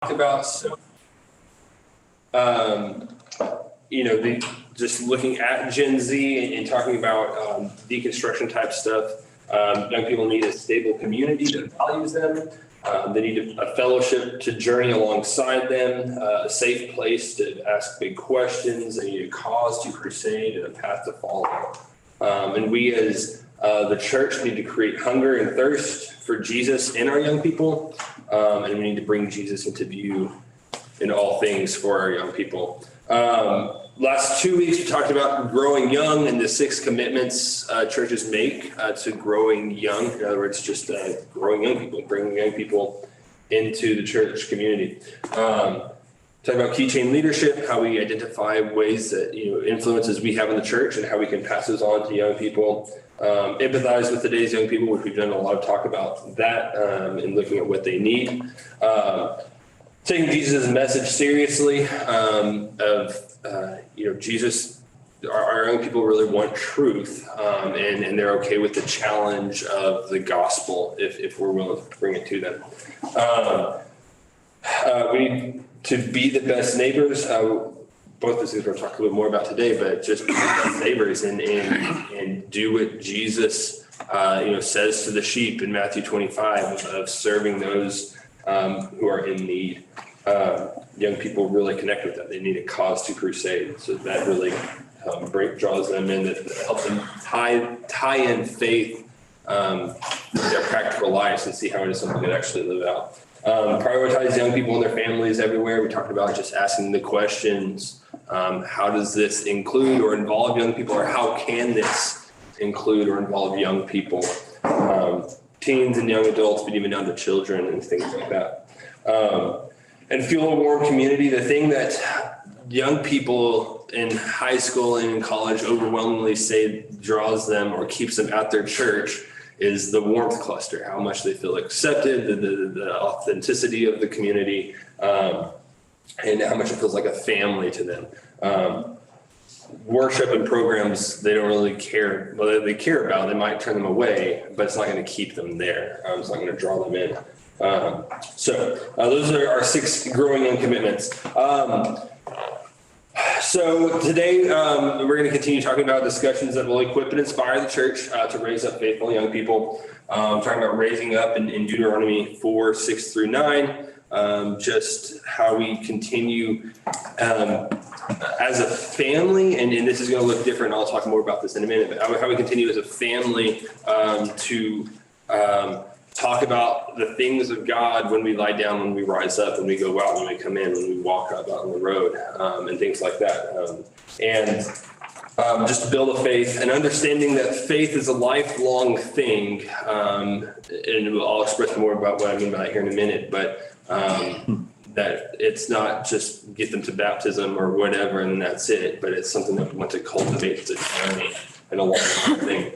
About just looking at Gen Z and talking about deconstruction type stuff. Young people need a stable community that values them. They need a fellowship to journey alongside them, a safe place to ask big questions. They need a cause to crusade and a path to follow. And we as the church need to create hunger and thirst for Jesus in our young people. And we need to bring Jesus into view in all things for our young people. Last 2 weeks, we talked about growing young and the 6 commitments churches make to growing young. In other words, just growing young people, bringing young people into the church community. Talking about keychain leadership, how we identify ways that, influences we have in the church and how we can pass those on to young people. Empathize with today's young people, which we've done a lot of talk about that and looking at what they need. Taking Jesus' message seriously Jesus, our young people really want truth and they're okay with the challenge of the gospel if we're willing to bring it to them. We need to be the best neighbors. Both those things we're talking a little more about today, but just be the best neighbors and do what Jesus, says to the sheep in Matthew 25 of serving those who are in need. Young people really connect with that. They need a cause to crusade. So that really draws them in, that helps them tie in faith with their practical lives and see how it is something that actually live out. Prioritize young people and their families everywhere. We talked about just asking the questions. How does this include or involve young people, or how can this include or involve young people? Teens and young adults, but even down to children and things like that. And fuel a warm community. The thing that young people in high school and in college overwhelmingly say draws them or keeps them at their church is the warmth cluster, how much they feel accepted, the authenticity of the community, and how much it feels like a family to them. Worship and programs, they don't really care. Well, they care about, they might turn them away, but it's not going to keep them there. It's not going to draw them in. Those are our 6 growing young commitments. So today we're going to continue talking about discussions that will equip and inspire the church to raise up faithful young people. Talking about raising up in Deuteronomy 4:6-9. Just how we continue as a family, and this is going to look different. I'll talk more about this in a minute, but how we continue as a family to talk about the things of God when we lie down, when we rise up, when we go out, when we come in, when we walk out on the road, and things like that. Just to build a faith and understanding that faith is a lifelong thing. And I'll express more about what I mean by that here in a minute, but that it's not just get them to baptism or whatever, and that's it, but it's something that we want to cultivate. It's a journey and a long thing.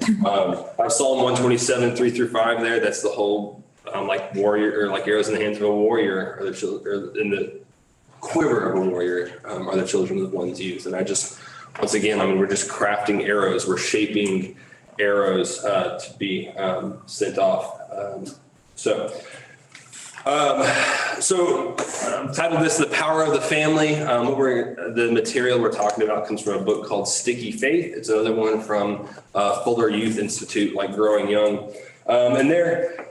Psalm 127, 3-5 there, that's the whole like warrior, or like arrows in the hands of a warrior, or in the quiver of a warrior are the children of the ones used. And once again, we're just crafting arrows. We're shaping arrows to be sent off. I've titled this "The Power of the Family." The material we're talking about comes from a book called Sticky Faith. It's another one from Fuller Youth Institute, like Growing Young. And their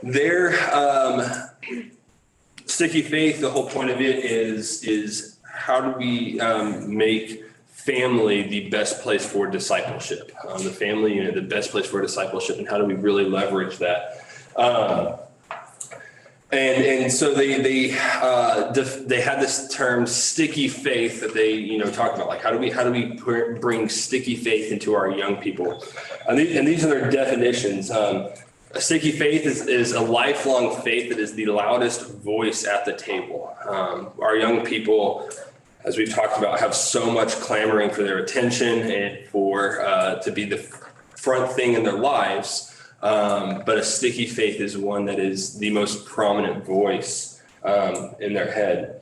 Sticky Faith, the whole point of it is how do we make family the best place for discipleship? The family, the best place for discipleship, and how do we really leverage that? And so they had this term sticky faith that they talked about, like how do we bring sticky faith into our young people, and these are their definitions. A sticky faith is a lifelong faith that is the loudest voice at the table. Our young people, as we've talked about, have so much clamoring for their attention and for to be the front thing in their lives. But a sticky faith is one that is the most prominent voice in their head.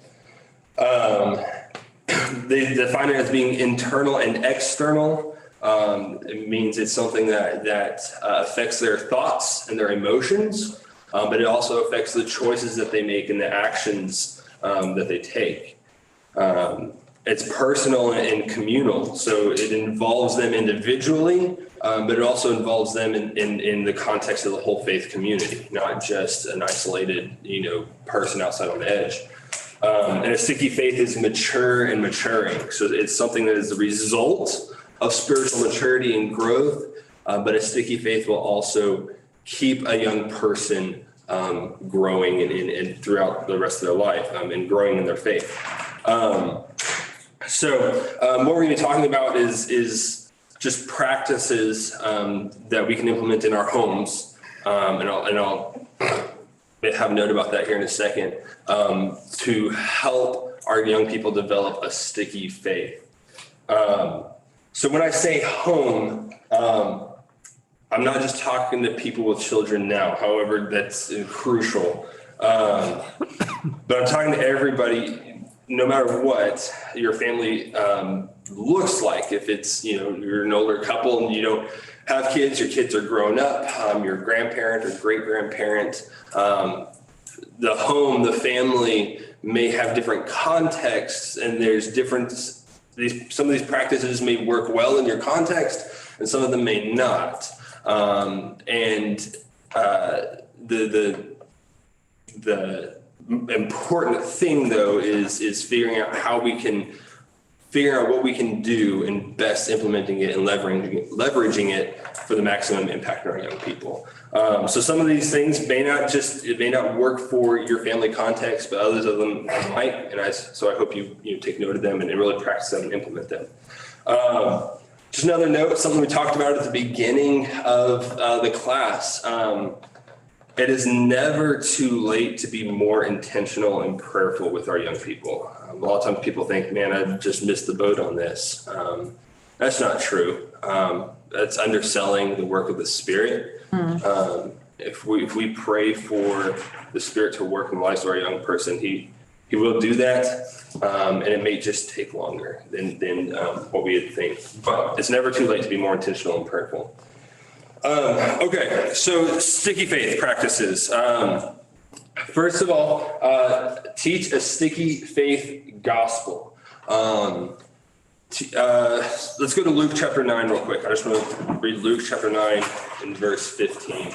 They define it as being internal and external. It means it's something that affects their thoughts and their emotions, but it also affects the choices that they make and the actions that they take. It's personal and communal, so it involves them individually, but it also involves them in the context of the whole faith community, not just an isolated, person outside on the edge. And a sticky faith is mature and maturing, so it's something that is the result of spiritual maturity and growth, but a sticky faith will also keep a young person growing and throughout the rest of their life and growing in their faith. So what we're going to be talking about is just practices that we can implement in our homes, and I'll have a note about that here in a second, to help our young people develop a sticky faith. So when I say home, I'm not just talking to people with children now, however, that's crucial. But I'm talking to everybody, no matter what your family looks like. If it's, you're an older couple and you don't have kids, your kids are grown up, you're a grandparent or great-grandparent, the home, the family may have different contexts, and there's some of these practices may work well in your context and some of them may not. The important thing though is figuring out what we can do and best implementing it and leveraging it for the maximum impact on our young people. So some of these things may not work for your family context, but others of them might. So I hope you take note of them and really practice them and implement them. Just another note, something we talked about at the beginning of the class. It is never too late to be more intentional and prayerful with our young people. A lot of times people think, man, I've just missed the boat on this. That's not true. That's underselling the work of the Spirit. If we pray for the Spirit to work in the lives of our young person, he will do that. And it may just take longer than what we would think. But it's never too late to be more intentional and prayerful. Okay, so sticky faith practices. First of all, teach a sticky faith gospel. Let's go to Luke chapter 9 real quick. I just want to read Luke chapter 9 and verse 15.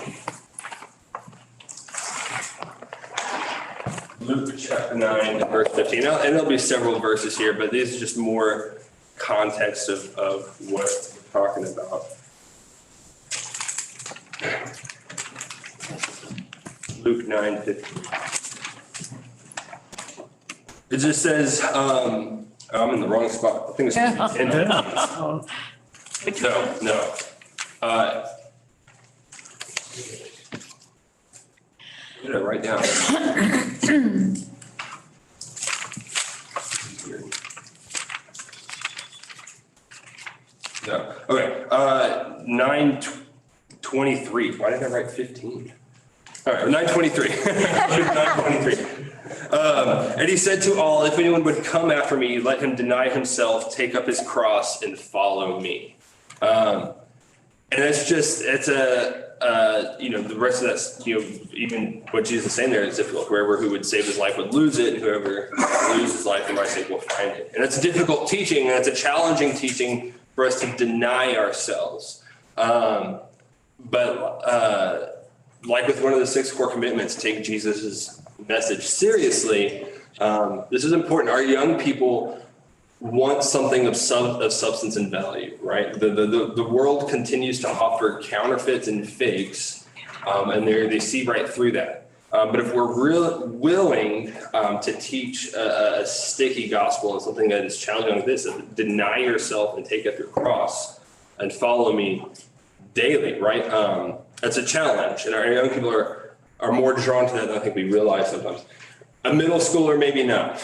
Luke chapter 9 and verse 15. And there'll be several verses here, but these are just more context of what we're talking about. Luke 9:15. It just says, I'm in the wrong spot. I think it's 10. No. Get it right down. No. Okay. 9:23. Why did I write 15? All right, 9:23. 9:23. And he said to all, if anyone would come after me, let him deny himself, take up his cross, and follow me. And the rest of that's, even what Jesus is saying there is difficult. Whoever who would save his life would lose it, and whoever loses his life for my sake will find it. And it's a difficult teaching, and it's a challenging teaching for us to deny ourselves. But like with one of the 6 core commitments, take Jesus's message seriously. This is important. Our young people want something of substance and value, right? The world continues to offer counterfeits and fakes, and they see right through that. But if we're willing to teach a sticky gospel and something that is challenging like this, deny yourself and take up your cross and follow me daily, right? That's a challenge, and our young people are more drawn to that than I think we realize sometimes. A middle schooler, maybe not.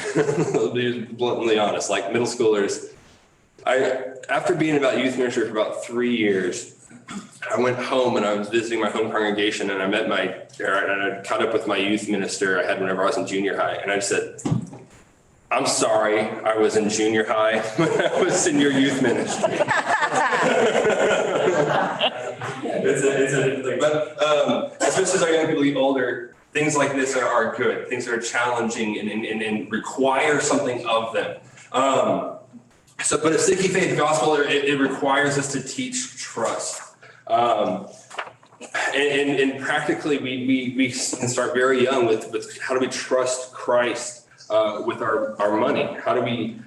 I'll be bluntly honest. Like middle schoolers, after being about youth ministry for about 3 years, I went home and I was visiting my home congregation, and I caught up with my youth minister I had whenever I was in junior high, and I just said, I'm sorry, I was in junior high when I was in your youth ministry. It's a thing. But especially as our young people get older, things like this are good. Things that are challenging and require something of them. But a sticky faith gospel, it requires us to teach trust. And practically, we can start very young with how do we trust Christ with our money? How do we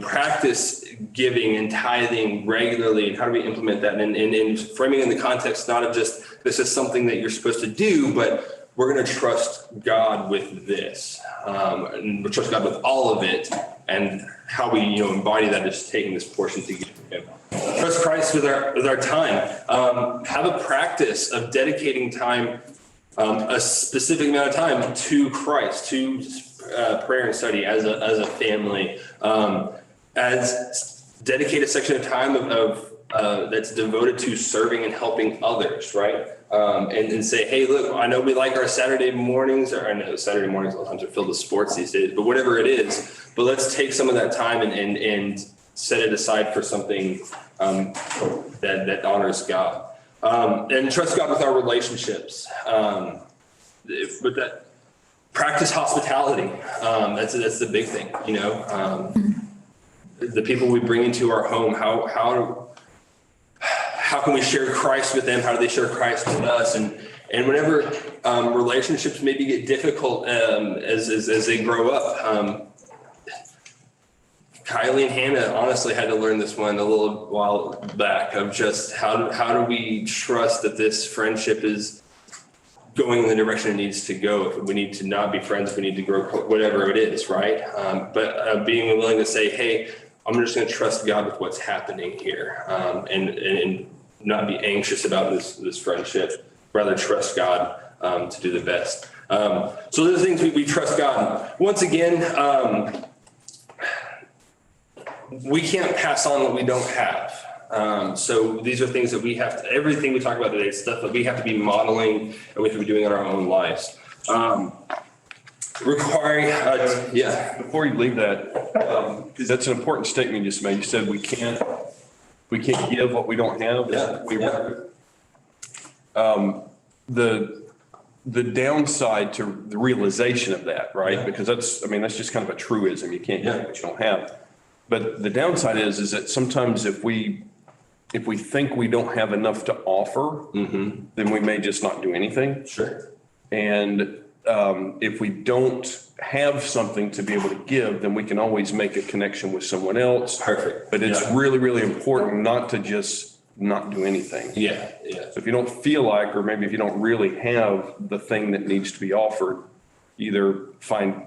practice giving and tithing regularly, and how do we implement that? And framing in the context not of just this is something that you're supposed to do, but we're going to trust God with this, and we trust God with all of it, and how we embody that is taking this portion to give Him. Trust Christ with our time. Have a practice of dedicating time, a specific amount of time to Christ, to prayer and study as a family. As dedicate a section of time of that's devoted to serving and helping others, right? And say, hey, look, I know we like our Saturday mornings, or I know Saturday mornings a lot of times are filled with sports these days, but whatever it is, but let's take some of that time and set it aside for something that honors God. And trust God with our relationships. With that, practice hospitality. That's the big thing, the people we bring into our home, how can we share Christ with them? How do they share Christ with us? And whenever relationships maybe get difficult as they grow up, Kylie and Hannah honestly had to learn this one a little while back of just how do we trust that this friendship is going in the direction it needs to go. If we need to not be friends, if we need to grow, whatever it is, right? But being willing to say, hey, I'm just going to trust God with what's happening here, and not be anxious about this friendship, rather trust God to do the best. So those are the things we trust God. Once again, we can't pass on what we don't have. So these are things that we have to, everything we talk about today is stuff that we have to be modeling and we have to be doing in our own lives. Before you leave that, because that's an important statement you just made. You said we can't give what we don't have. The downside to the realization of that, right? Because that's just kind of a truism. You can't give what you don't have. But the downside is that sometimes if we think we don't have enough to offer, then we may just not do anything. Sure. And if we don't have something to be able to give, then we can always make a connection with someone else. Perfect. But it's really, really important not to just not do anything. Yeah. So if you don't feel like, or maybe if you don't really have the thing that needs to be offered, either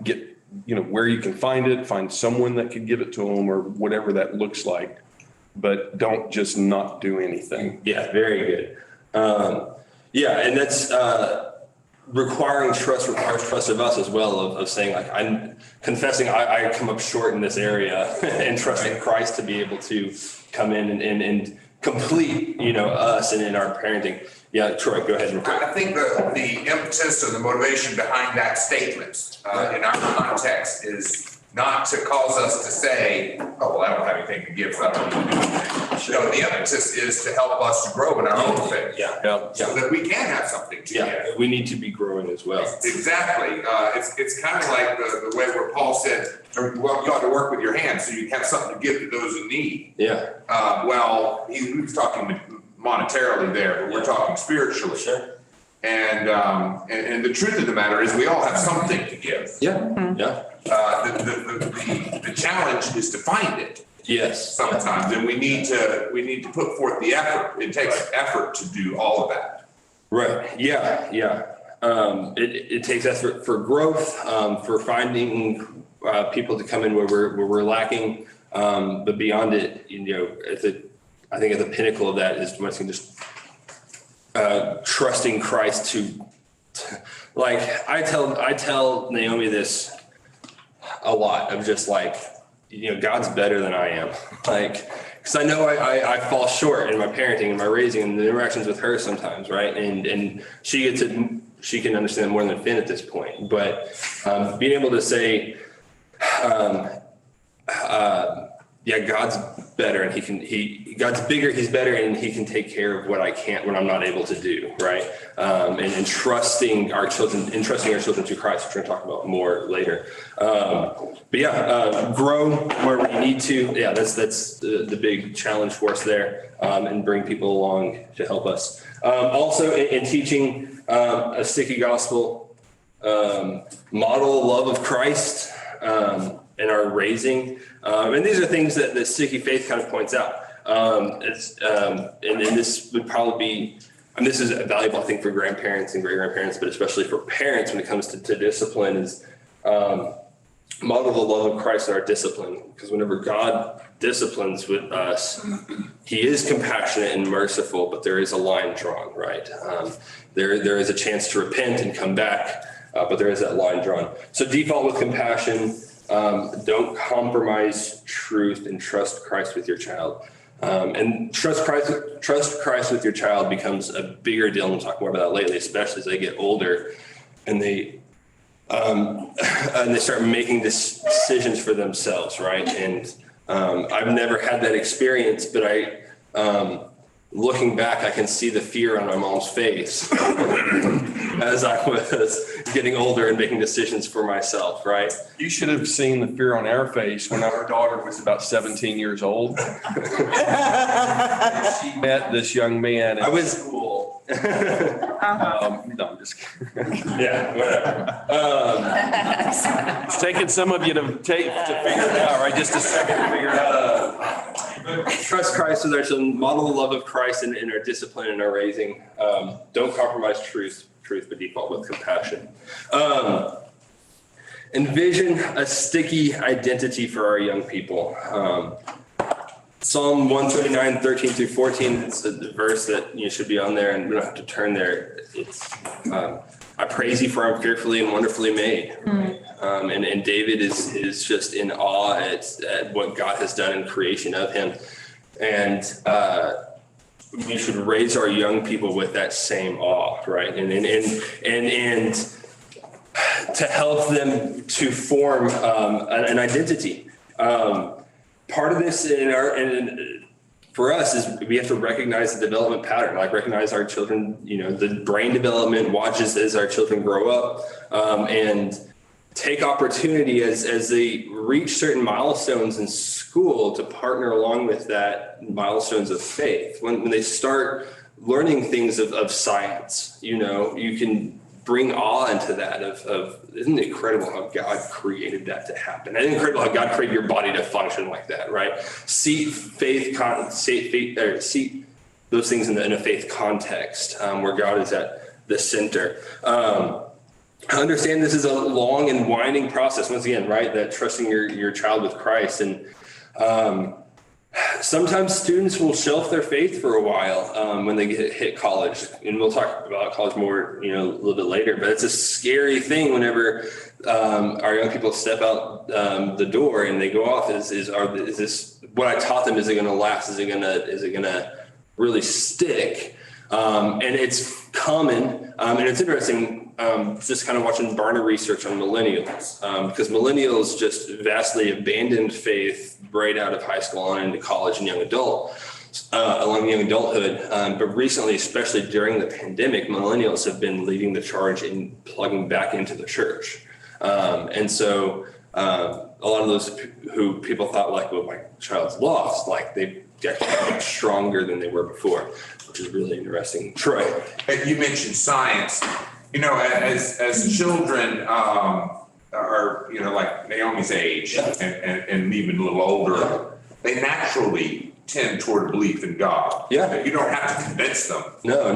get where you can find it, find someone that could give it to them, or whatever that looks like, but don't just not do anything. Yeah, very good. And that's requiring trust requires trust of us as well, of saying, like, I'm confessing I come up short in this area and trusting Christ to be able to come in and complete, us and in our parenting. Yeah, Troy, go ahead. I think the impetus or the motivation behind that statement in our context is not to cause us to say, oh, well, I don't have anything to give, so I don't need to do anything. Sure. No, the impetus is to help us to grow in our own faith. So that we can have something to give. We need to be growing as well. Exactly. It's kind of like the way where Paul said, well, you ought to work with your hands so you have something to give to those in need. Yeah. He was talking monetarily there, but we're talking spiritually. Sure. And the truth of the matter is we all have something to give. The challenge is to find it. Yes. Sometimes, and we need to put forth the effort. It takes effort to do all of that. Right. Yeah. It takes effort for growth, for finding people to come in where we're lacking, but beyond it, I think at the pinnacle of that is once again just trusting Christ to like I tell Naomi this a lot of just like, God's better than I am, like, because I know I fall short in my parenting and my raising and the interactions with her sometimes, right? And she can understand more than Finn at this point, but being able to say, God's better, and God's bigger, he's better, and he can take care of what I'm not able to do, right? And trusting our children to Christ, which we're gonna talk about more later. Grow where we need to. Yeah, that's the big challenge for us there, and bring people along to help us. Also in teaching a sticky gospel, model love of Christ, in our raising. And these are things that the sticky faith kind of points out. And this would probably be, this is a valuable thing for grandparents and great-grandparents, but especially for parents when it comes to discipline, is model the love of Christ in our discipline. Because whenever God disciplines with us, he is compassionate and merciful, but there is a line drawn, right? There is a chance to repent and come back, but there is that line drawn. So default with compassion. Don't compromise truth, and trust Christ with your child. And trust Christ with your child becomes a bigger deal. And we'll talk more about that lately, especially as they get older and they start making decisions for themselves, right? And I've never had that experience, but looking back, I can see the fear on my mom's face as I was getting older and making decisions for myself, right? You should have seen the fear on our face when our daughter was about 17 years old. She met this young man in school. No, I'm just kidding. Yeah, whatever. It's taken some of you to figure it out, right? Just a second to figure it out. Trust Christ with our children, model the love of Christ in our discipline and our raising. Don't compromise truth, but default with compassion. Envision a sticky identity for our young people. Psalm 139, 13 through 14, it's the verse that should be on there, and we don't have to turn there. It's I praise you for I'm fearfully and wonderfully made. Right? And David is just in awe at what God has done in creation of him. And we should raise our young people with that same awe, right? And to help them to form an identity. Part of this for us is we have to recognize the development pattern, like recognize our children, the brain development watches as our children grow up, and take opportunity as they reach certain milestones in school to partner along with that milestones of faith. When they start learning things of science, you can bring awe into that of isn't it incredible how God created that to happen? Isn't it incredible how God created your body to function like that, right? See those things in a faith context, where God is at the center. I understand this is a long and winding process, once again, right? That trusting your child with Christ. And sometimes students will shelf their faith for a while when they hit college. And we'll talk about college more, a little bit later. But it's a scary thing whenever our young people step out the door and they go off. Is this what I taught them? Is it going to last? Is it going to really stick? And it's common, and it's interesting. Just kind of watching Barna research on millennials, because millennials just vastly abandoned faith right out of high school on into college and young adulthood. But recently, especially during the pandemic, millennials have been leading the charge in plugging back into the church. And so a lot of those who people thought well, my child's lost, they actually got stronger than they were before, which is really interesting. Troy. You mentioned science. As children are, like Naomi's age and even a little older, they naturally tend toward belief in God. Yeah. You don't have to convince them. No.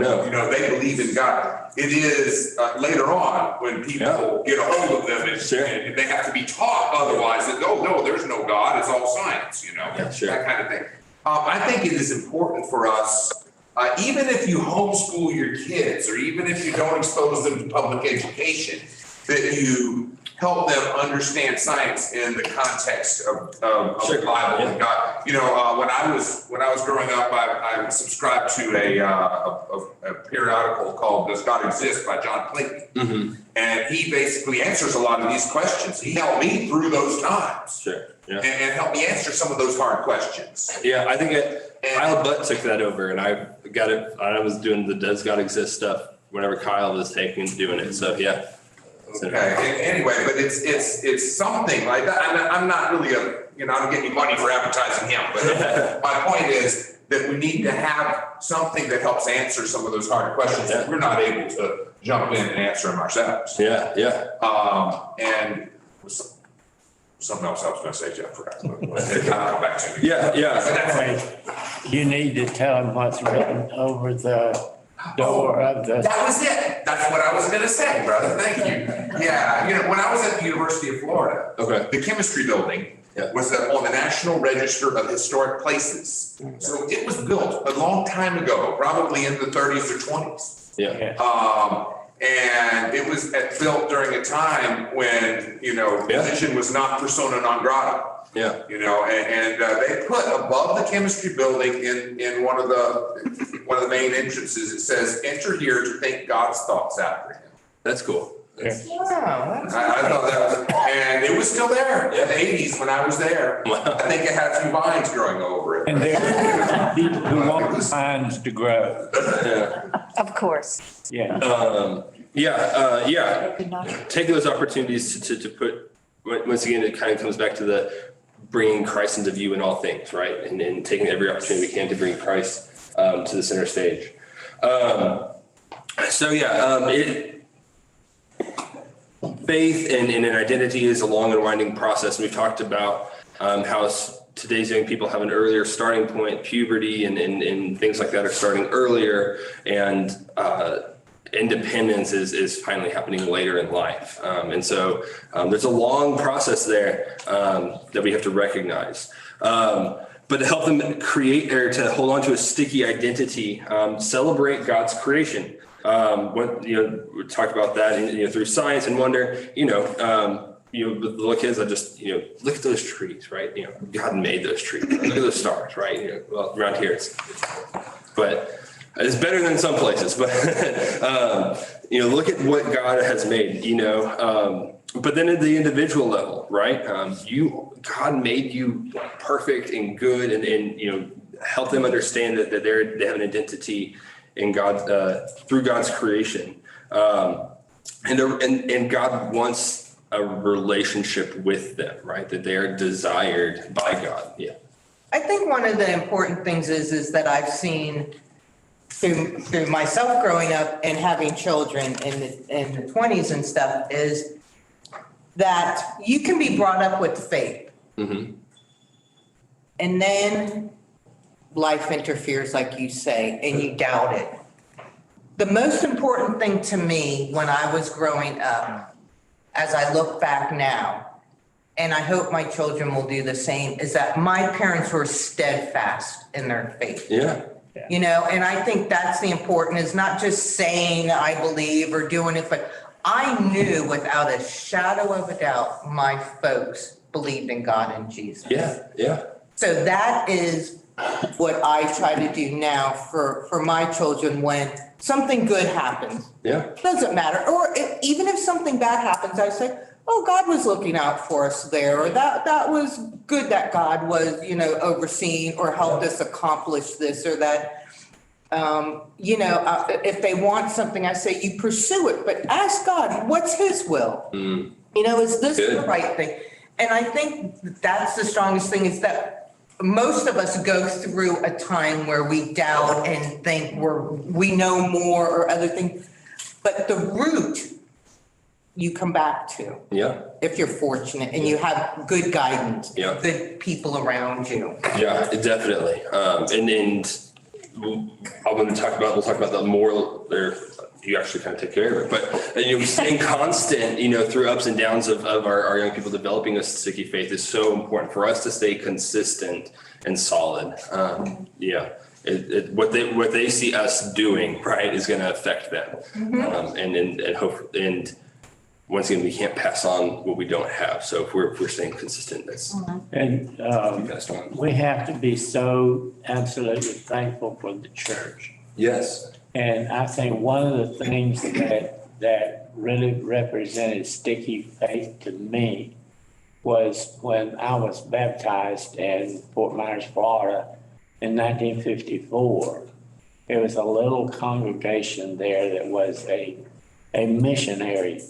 They believe in God. It is later on when people get a hold of them and they have to be taught otherwise that, no, there's no God. It's all science, that kind of thing. I think it is important for us, even if you homeschool your kids or even if you don't expose them to public education, that you help them understand science in the context of Sure. the Bible Yeah. and God. You know, when I was growing up, I subscribed to a periodical called "Does God Exist" by John Clayton, and he basically answers a lot of these questions. He helped me through those times, Sure. Yeah. and helped me answer some of those hard questions. Yeah, I think Kyle Butt took that over, and I got it. I was doing the "Does God Exist" stuff whenever Kyle was doing it. So yeah. Okay. Anyway, but it's something like that. I'm not really I don't get any money for advertising him, but my point is that we need to have something that helps answer some of those hard questions that we're not able to jump in and answer them ourselves. Yeah. And something else I was going to say, Jeff, forgot. I'll come back to me. Yeah. You need to tell them what's written over the door of the. That was it. That's what I was going to say, brother. Thank you. Yeah. When I was at the University of Florida, the chemistry building was on the National Register of Historic Places. So it was built a long time ago, probably in the 30s or 20s. Yeah. And it was built during a time when, religion was not persona non grata. Yeah. And they put above the chemistry building in one of the main entrances, it says, "Enter here to think God's thoughts after him." That's cool. I thought that was, and it was still there in the 80s when I was there. Wow. I think it had a few vines growing over it. And there are people who want the vines to grow. Yeah. Of course. Yeah. Take those opportunities to put. Once again, it kind of comes back to the bringing Christ into view in all things, right? And taking every opportunity we can to bring Christ to the center stage. Faith and an identity is a long and winding process. And we've talked about how today's young people have an earlier starting point, puberty and things like that are starting earlier, and independence is finally happening later in life. And so there's a long process there that we have to recognize. But to help them create or to hold on to a sticky identity, celebrate God's creation. We talked about that, through science and wonder, with the little kids, I just, look at those trees, right? God made those trees. Look at those stars, right? Well, around here but it's better than some places, but, look at what God has made, but then at the individual level, right? God made you perfect and good and help them understand that they have an identity in God, through God's creation. And God wants a relationship with them, right? That they are desired by God. Yeah. I think one of the important things is that I've seen through myself growing up and having children in the 20s and stuff is that you can be brought up with faith. Mm-hmm. And then life interferes, like you say, and you doubt it. The most important thing to me when I was growing up, as I look back now, and I hope my children will do the same, is that my parents were steadfast in their faith. Yeah. And I think that's the important, is not just saying I believe or doing it, but I knew without a shadow of a doubt, my folks believed in God and Jesus. Yeah. So that is what I try to do now for my children when something good happens. Yeah. Doesn't matter. Or even if something bad happens, I say, oh, God was looking out for us there. Or that was good that God was, overseeing or helped us accomplish this or that. If they want something, I say, you pursue it, but ask God, what's his will? Is this Good. the right thing? And I think that's the strongest thing, is that most of us go through a time where we doubt and think we know more or other things, but the root you come back to. Yeah. If you're fortunate and you have good guidance, good people around you. Yeah, definitely. We'll talk about that more there. You actually kind of take care of it, but staying constant, through ups and downs of our young people developing a sticky faith is so important for us to stay consistent and solid. What they see us doing, right, is going to affect them. And once again, we can't pass on what we don't have. So if we're staying consistent, that's And passed on. we have to be so absolutely thankful for the church. Yes. And I think one of the things that really represented sticky faith to me was when I was baptized in Fort Myers, Florida in 1954. There was a little congregation there that was a missionary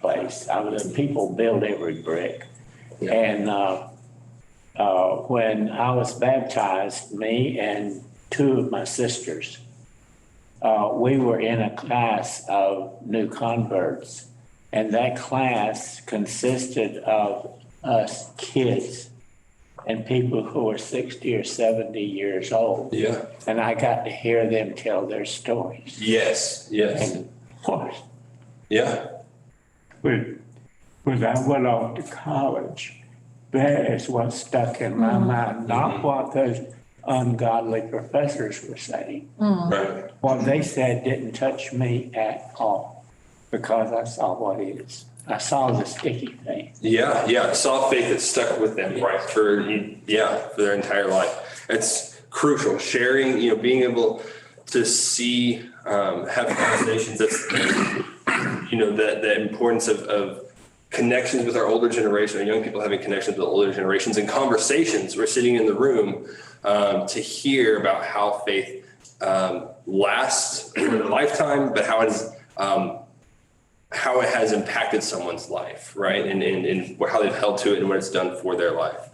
place. I mean, people built every brick. Yeah. And when I was baptized, me and two of my sisters, we were in a class of new converts, and that class consisted of us kids and people who were 60 or 70 years old. Yeah. And I got to hear them tell their stories. Yes. Yes. And of course, Yeah. when I went off to college, that is what stuck in my mind, not what those ungodly professors were saying. Right. What they said didn't touch me at all because I saw what it is. I saw the sticky thing. Yeah. Yeah. Saw faith that stuck with them, right? For their entire life. It's crucial. Sharing, being able to see, have conversations. That's, the importance of connections with our older generation, our young people having connections with older generations and conversations. We're sitting in the room to hear about how faith lasts for a lifetime, but how it has impacted someone's life, right? And how they've held to it and what it's done for their life.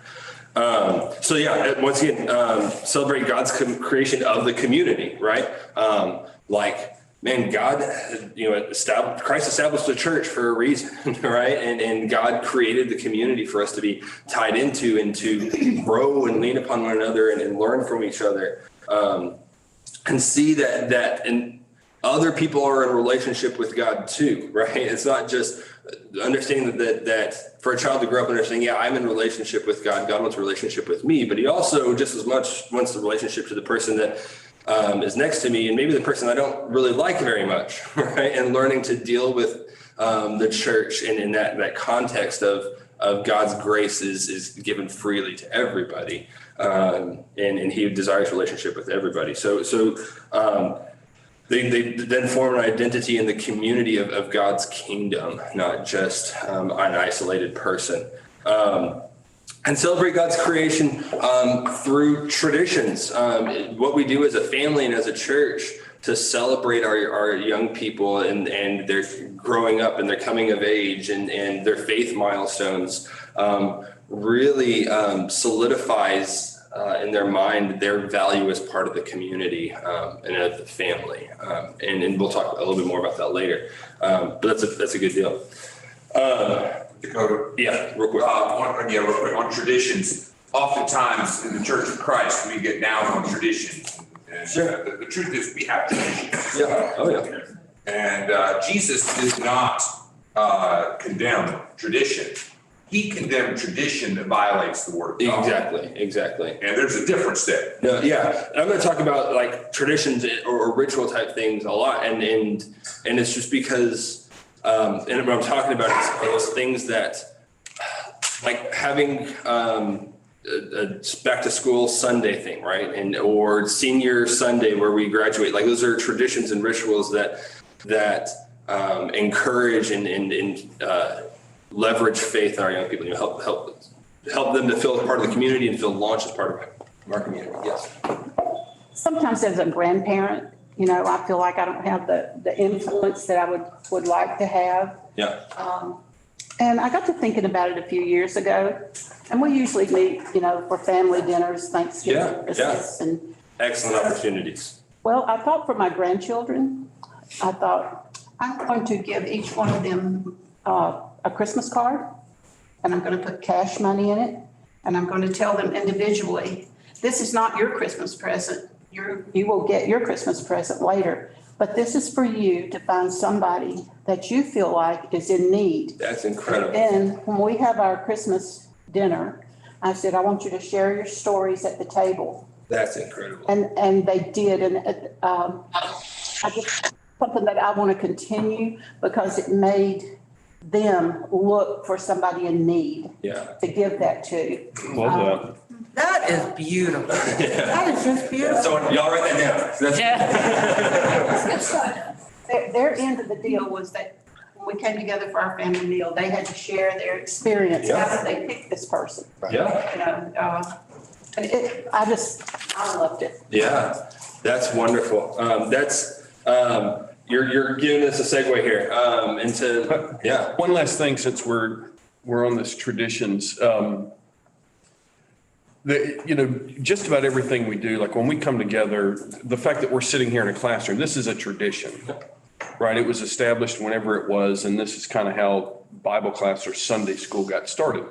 Once again, celebrate God's creation of the community, right? God, Christ established the church for a reason, right? And God created the community for us to be tied into and to grow and lean upon one another and learn from each other, and see that and other people are in relationship with God too, right? It's not just understanding that for a child to grow up understanding, I'm in relationship with God. God wants a relationship with me, but he also just as much wants the relationship to the person that is next to me and maybe the person I don't really like very much, right? And learning to deal with the church and in that context of God's grace is given freely to everybody, and he desires relationship with everybody. So they then form an identity in the community of God's kingdom, not just an isolated person. And celebrate God's creation through traditions. What we do as a family and as a church to celebrate our young people and their growing up and their coming of age and their faith milestones really solidifies in their mind their value as part of the community and of the family. And we'll talk a little bit more about that later. But that's a good deal. Dakota? Yeah, real quick. Real quick, on traditions. Oftentimes in the Church of Christ, we get down on traditions. And Sure. the truth is we have traditions. Yeah. Oh, yeah. And Jesus did not condemn tradition. He condemned tradition that violates the word of God. Exactly. And there's a difference there. No, yeah. And I'm going to talk about like traditions or ritual type things a lot. And it's just because, and what I'm talking about is those things that like having a back to school Sunday thing, right? Or senior Sunday where we graduate, like those are traditions and rituals that encourage and leverage faith in our young people. Help them to feel part of the community and feel launched as part of our community. Yes. Sometimes as a grandparent, I feel like I don't have the influence that I would like to have. Yeah. And I got to thinking about it a few years ago, and we usually meet, for family dinners, Thanksgiving, Christmas, and Excellent opportunities. well, I thought for my grandchildren, I thought I'm going to give each one of them a Christmas card, and I'm going to put cash money in it, and I'm going to tell them individually, this is not your Christmas present. You will get your Christmas present later, but this is for you to find somebody that you feel like is in need. That's incredible. And when we have our Christmas dinner, I said, I want you to share your stories at the table. That's incredible. And they did. And I just something that I want to continue because it made them look for somebody in need Yeah. to give that to. Love That is beautiful. That is just beautiful. So y'all write that down. That's- Their end of the deal was that when we came together for our family meal, they had to share their experience, Yeah. how they picked this person. Yeah. You know, and I loved it. Yeah, that's wonderful. You're giving us a segue here, into, yeah. that. One last thing, since we're on this traditions, just about everything we do, like when we come together, the fact that we're sitting here in a classroom, this is a tradition, right? It was established whenever it was, and this is kind of how Bible class or Sunday school got started.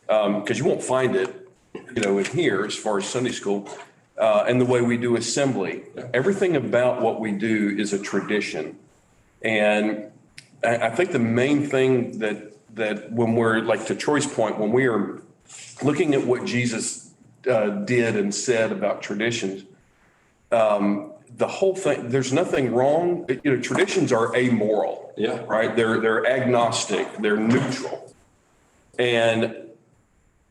Because you won't find it, in here as far as Sunday school, and the way we do assembly. Everything about what we do is a tradition. And I think the main thing that when we're, like to Troy's point, when we are looking at what Jesus did and said about traditions, the whole thing, there's nothing wrong. Traditions are amoral. Yeah. Right? They're agnostic, they're neutral. And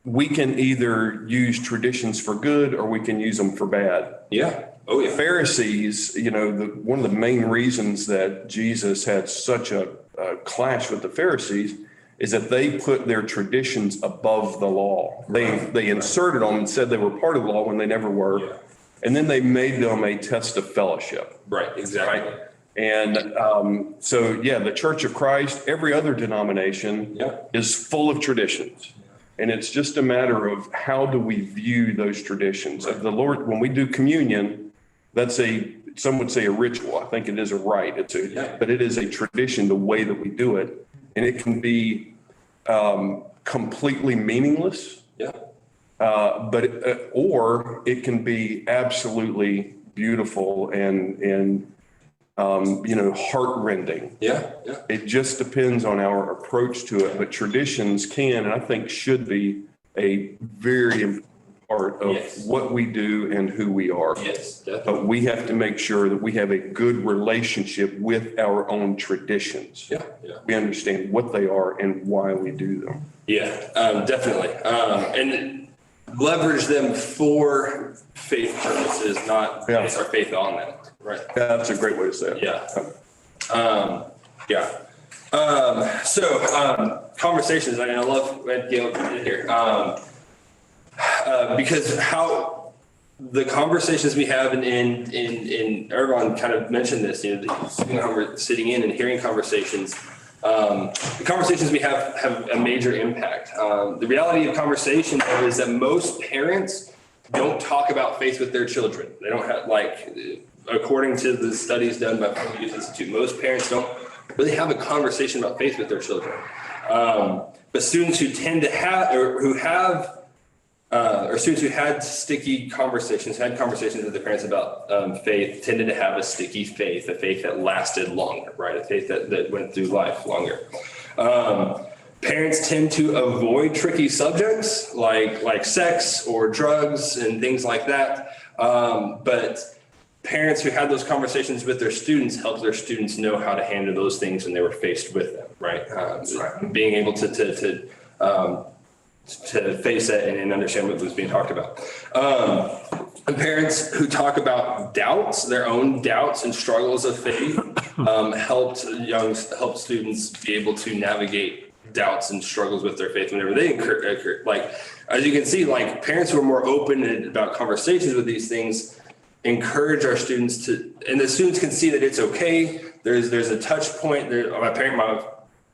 we can either use traditions for good or we can use them for bad. Yeah. Oh, yeah. Pharisees, one of the main reasons that Jesus had such a clash with the Pharisees is that they put their traditions above the law. They inserted them and said they were part of the law when they never were. Yeah. And then they made them a test of fellowship. Right. Exactly. Right? And the Church of Christ, every other denomination is full of traditions. And it's just a matter of how do we view those traditions. Right. The Lord, when we do communion, some would say a ritual. I think it is a rite. But it is a tradition, the way that we do it. And it can be completely meaningless. Yeah. Or it can be absolutely beautiful and heart-rending. Yeah. Yeah. It just depends on our approach to it. But traditions can, and I think should be, a very important part of what we do and who we are. Yes, definitely. But we have to make sure that we have a good relationship with our own traditions. Yeah. Yeah. We understand what they are and why we do them. Yeah, definitely. And leverage them for faith purposes, not base our faith on them. Right. Yeah, that's a great way to say it. Conversations, and I love what Gail did here. Because how the conversations we have in Ergon kind of mentioned this, sitting in and hearing conversations. The conversations we have a major impact. The reality of conversation is that most parents don't talk about faith with their children. They don't have, according to the studies done by Public Youth Institute, most parents don't really have a conversation about faith with their children. But students who tend to have, or students who had sticky conversations, had conversations with their parents about faith, tended to have a sticky faith, a faith that lasted longer, right? A faith that went through life longer. Parents tend to avoid tricky subjects like sex or drugs and things like that. But parents who had those conversations with their students helped their students know how to handle those things when they were faced with them, right? Being able to face that and understand what was being talked about. And parents who talk about doubts, their own doubts and struggles of faith, helped students be able to navigate doubts and struggles with their faith whenever they incur. As you can see, parents who are more open about conversations with these things encourage our students to, and the students can see that it's okay. There's a touch point there. My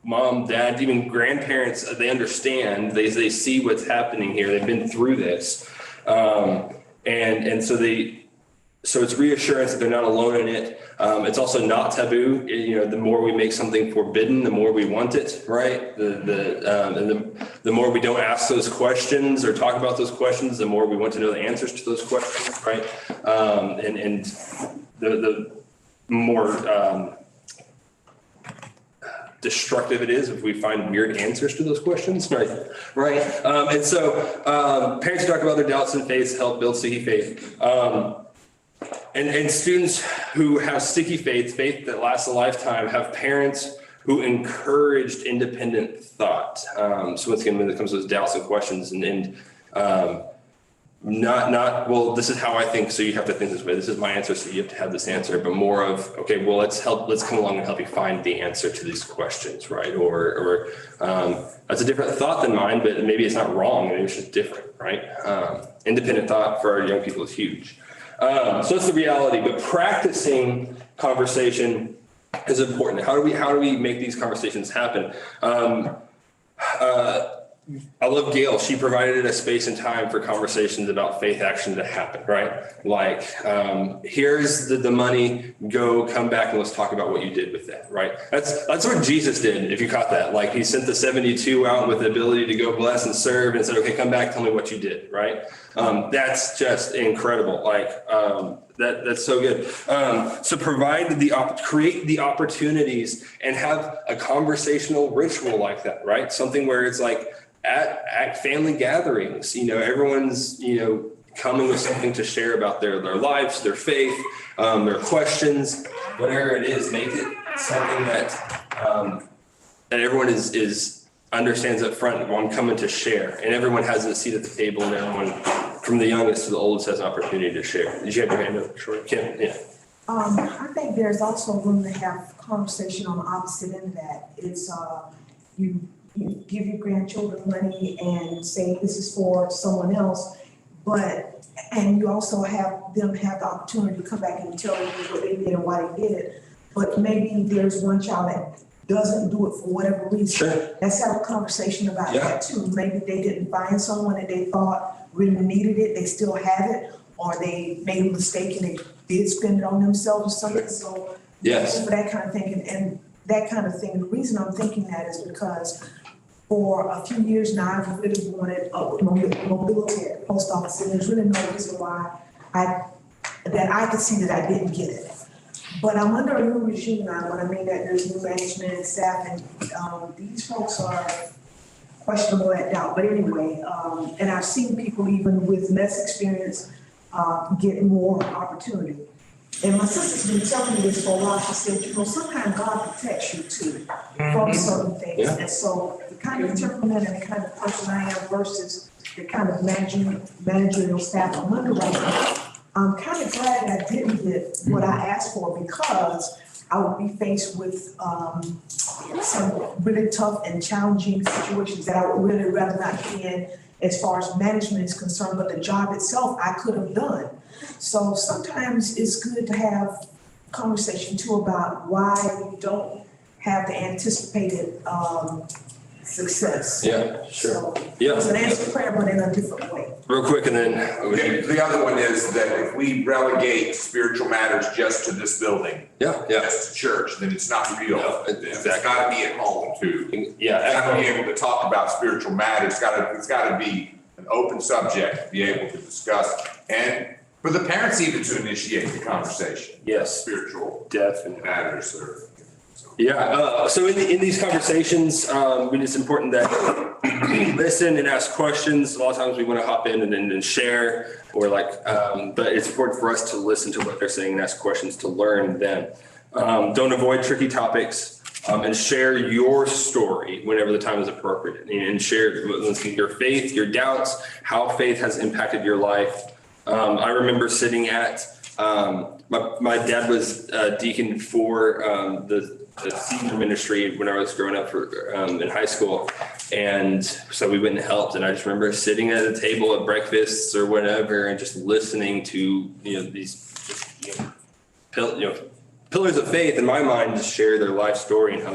mom, dad, even grandparents, they understand, they see what's happening here. They've been through this. And so it's reassurance that they're not alone in it. It's also not taboo. The more we make something forbidden, the more we want it, right? The more we don't ask those questions or talk about those questions, the more we want to know the answers to those questions, right? And the more destructive it is if we find weird answers to those questions, right? And so parents who talk about their doubts and faiths help build sticky faith. And students who have sticky faith that lasts a lifetime, have parents who encouraged independent thought. So once again, when it comes to those doubts and questions not, well, this is how I think, so you have to think this way. This is my answer, so you have to have this answer, but more of, okay, well, let's come along and help you find the answer to these questions, right? Or that's a different thought than mine, but maybe it's not wrong, maybe it's just different, right? Independent thought for our young people is huge. So that's the reality, but practicing conversation is important. How do we make these conversations happen? I love Gail. She provided a space and time for conversations about faith action to happen, right? Like, here's the money, go, come back, and let's talk about what you did with that, right? That's what Jesus did, if you caught that. Like, he sent the 72 out with the ability to go bless and serve and said, okay, come back, tell me what you did, right? That's just incredible. Like, that's so good. So create the opportunities and have a conversational ritual like that, right? Something where it's like, at family gatherings, everyone's, coming with something to share about their lives, their faith, their questions, whatever it is, make it something that everyone is understands up front. Well, I'm coming to share, and everyone has a seat at the table, and everyone from the youngest to the oldest has an opportunity to share. Did you have your hand up? Sure. Kim? Yeah. I think there's also room to have conversation on the opposite end of that. It's, you give your grandchildren money and say this is for someone else, and you also have them have the opportunity to come back and tell you what they did and why they did it. But maybe there's one child that doesn't do it for whatever reason. Sure. Let's have a conversation about that too. Maybe they didn't find someone that they thought really needed it, they still have it, or they made a mistake and they did spend it on themselves or something. So yes, for that kind of thing and that kind of thing. The reason I'm thinking that is because for a few years now, I've really wanted mobility at the post office, and there's really no reason why I could see that I didn't get it. But I'm under a new regime now. What I mean that there's new management and staff, and these folks are questionable at doubt. But anyway, and I've seen people even with less experience get more opportunity. And my sister's been telling me this for a while. She said, sometimes God protects you too from certain things. Yeah. And so the kind of temperament and the kind of person I am versus the kind of managerial staff I'm under right now, I'm kind of glad that I didn't get what I asked for, because I would be faced with some really tough and challenging situations that I would really rather not be in as far as management is concerned, but the job itself I could have done. So sometimes it's good to have conversation too about why you don't have the anticipated success. Yeah, sure. So Yeah. it's an answered prayer, but in a different way. Real quick, and then The other one is that if we relegate spiritual matters just to this building, just to church, then it's not real. No, It's exactly. gotta be at home too. yeah, Gotta be able to talk about spiritual matters. It's gotta be an open subject to be able to discuss, and for the parents even to initiate the conversation. Yes. Spiritual definitely. matters or. Yeah. So in these conversations, it's important that we listen and ask questions. A lot of times we want to hop in and share, or but it's important for us to listen to what they're saying and ask questions to learn them. Don't avoid tricky topics, and share your story whenever the time is appropriate, and share your faith, your doubts, how faith has impacted your life. I remember sitting at my dad was deacon for the senior ministry when I was growing up in high school, and so we went and helped. And I just remember sitting at a table at breakfasts or whatever, and just listening to these pillars of faith in my mind just share their life story and how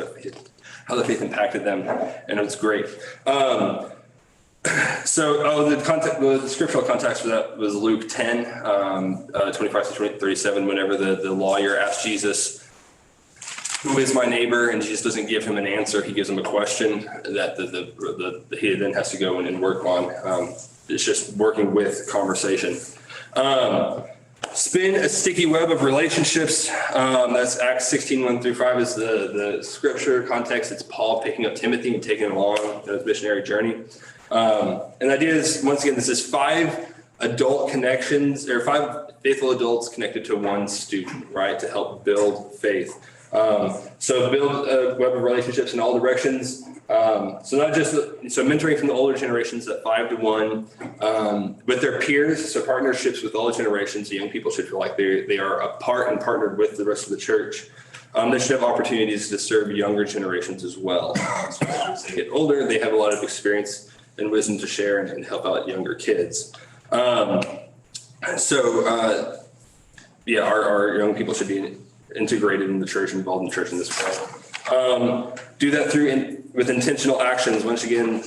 the faith impacted them, and it was great. So the scriptural context for that was Luke 10, 25 to 37, whenever the lawyer asked Jesus, who is my neighbor? And Jesus doesn't give him an answer. He gives him a question that he then has to go in and work on. It's just working with conversation. Spin a sticky web of relationships. That's Acts 16:1-5 is the scripture context. It's Paul picking up Timothy and taking him along on his missionary journey. And the idea is, once again, this is 5 adult connections, or 5 faithful adults connected to one student, right, to help build faith. So build a web of relationships in all directions. So not just, so mentoring from the older generations at 5-to-1, with their peers. So partnerships with all generations. The young people should feel like they are a part and partnered with the rest of the church. They should have opportunities to serve younger generations as well. So as they get older, they have a lot of experience and wisdom to share and help out younger kids. Yeah, our young people should be integrated in the church, involved in the church in this way. Do that with intentional actions. Once again,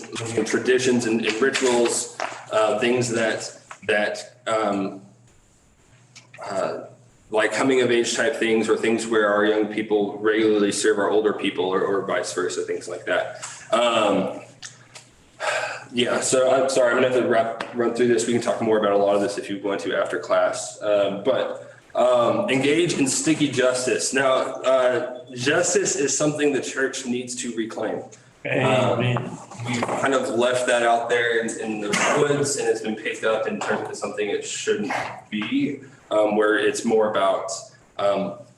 traditions and rituals, things that like coming of age type things, or things where our young people regularly serve our older people, or vice versa, things like that. Yeah, so I'm sorry, I'm gonna have to run through this. We can talk more about a lot of this if you want to after class. Engage in sticky justice. Now, justice is something the church needs to reclaim. Amen. We've kind of left that out there in the woods, and it's been picked up and turned into something it shouldn't be, where it's more about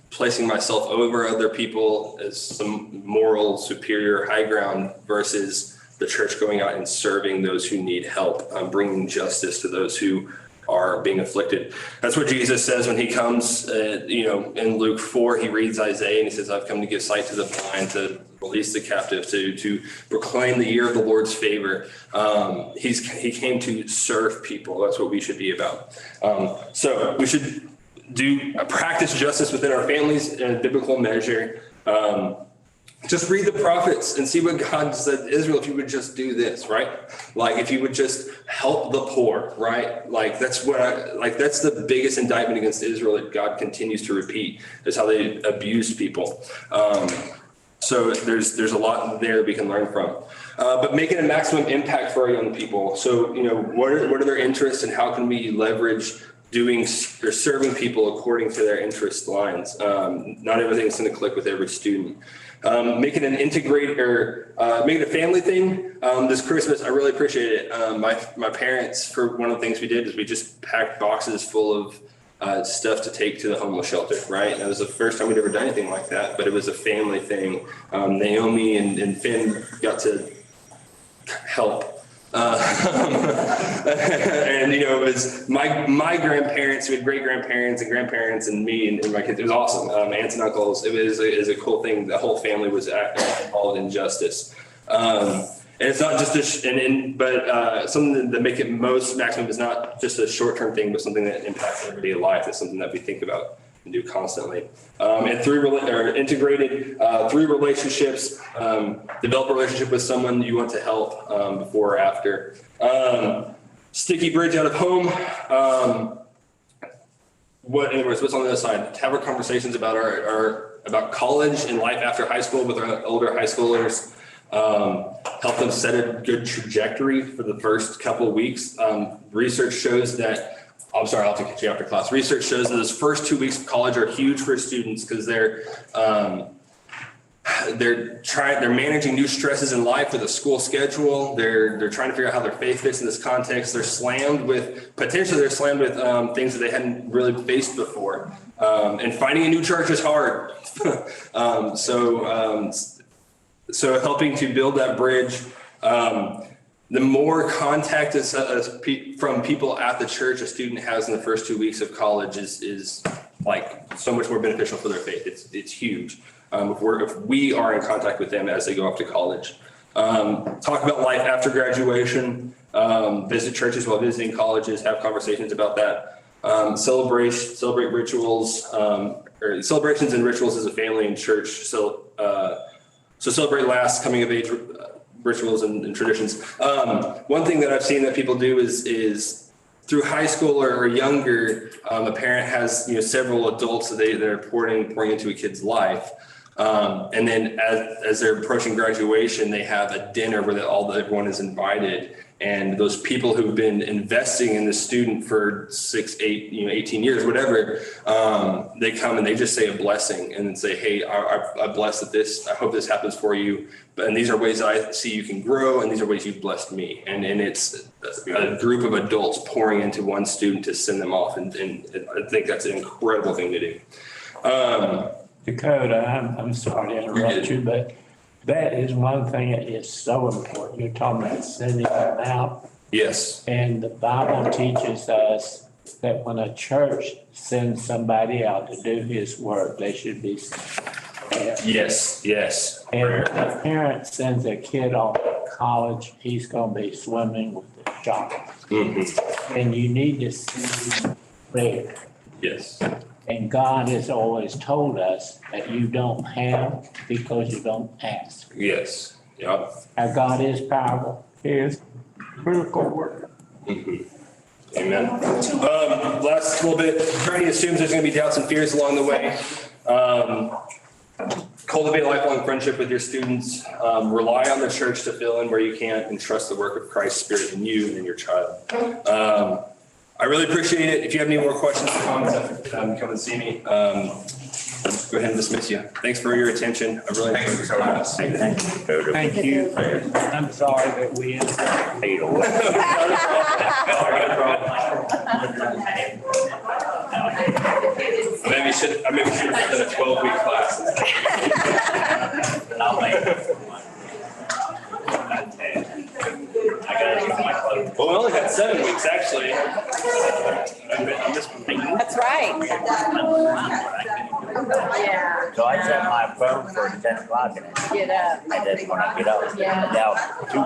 placing myself over other people as some moral superior high ground, versus the church going out and serving those who need help, bringing justice to those who are being afflicted. That's what Jesus says when he comes, in Luke 4, he reads Isaiah and he says, I've come to give sight to the blind, to release the captive, to proclaim the year of the Lord's favor. He came to serve people. That's what we should be about. So we should practice justice within our families in a biblical measure. Just read the prophets and see what God said to Israel if you would just do this, right? Like if you would just help the poor, right? Like that's that's the biggest indictment against Israel that God continues to repeat, is how they abused people. So there's a lot there that we can learn from. But making a maximum impact for our young people. So, what are their interests, and how can we leverage doing or serving people according to their interest lines? Not everything's going to click with every student. Making an integrate or making a family thing. This Christmas, I really appreciate it. My parents, for one of the things we did is we just packed boxes full of stuff to take to the homeless shelter, right? That was the first time we'd ever done anything like that, but it was a family thing. Naomi and Finn got to help. And it was my grandparents, we had great grandparents and grandparents and me and my kids. It was awesome. Aunts and uncles. It was a cool thing. The whole family was involved in justice. And it's not just something that make it most maximum is not just a short-term thing, but something that impacts everyday life. It's something that we think about and do constantly. And integrated through relationships, develop a relationship with someone you want to help before or after. Sticky bridge out of home. What's on the other side? Have our conversations about about college and life after high school with our older high schoolers. Help them set a good trajectory for the first couple of weeks. Research shows that. I'm sorry, I'll have to catch you after class. Research shows that those first 2 weeks of college are huge for students because they're managing new stresses in life with a school schedule. They're trying to figure out how their faith fits in this context. They're slammed with things that they hadn't really faced before. And finding a new church is hard. So helping to build that bridge. The more contact from people at the church a student has in the first 2 weeks of college is like so much more beneficial for their faith. It's huge. If we are in contact with them as they go off to college. Talk about life after graduation. Visit churches while visiting colleges. Have conversations about that. Celebrate rituals, or celebrations and rituals as a family and church. So celebrate last coming of age rituals and traditions. One thing that I've seen that people do is through high school or younger, a parent has several adults that they're pouring into a kid's life. And then as they're approaching graduation, they have a dinner where everyone is invited. And those people who've been investing in the student for 6, 8, 18 years, whatever, they come and they just say a blessing and then say, hey, I bless this. I hope this happens for you. And these are ways that I see you can grow. And these are ways you've blessed me. And it's a group of adults pouring into one student to send them off. And I think that's an incredible thing to do. Dakota, I'm sorry to interrupt you, but that is one thing that is so important. You're talking about sending them out. Yes. And the Bible teaches us that when a church sends somebody out to do his work, they should be sent. Yes, yes. And if a parent sends a kid off to college, he's gonna be swimming with the sharks. And you need to see prayer. Yes. And God has always told us that you don't have because you don't ask. Yes. Yep. Our God is powerful. He is miracle worker. Amen. Last little bit, attorney assumes there's going to be doubts and fears along the way. Cultivate a lifelong friendship with your students. Rely on the church to fill in where you can't, and trust the work of Christ's Spirit in you and in your child. I really appreciate it. If you have any more questions or comments, come and see me. Go ahead and dismiss you. Thanks for your attention. I really enjoyed your class. Thank you. I'm sorry that we Maybe we should have done a 12-week class. Well, we only had 7 weeks, actually. That's right. Yeah. So I set my phone for 10 o'clock and Get up. I did when I get up. Yeah. Now, 2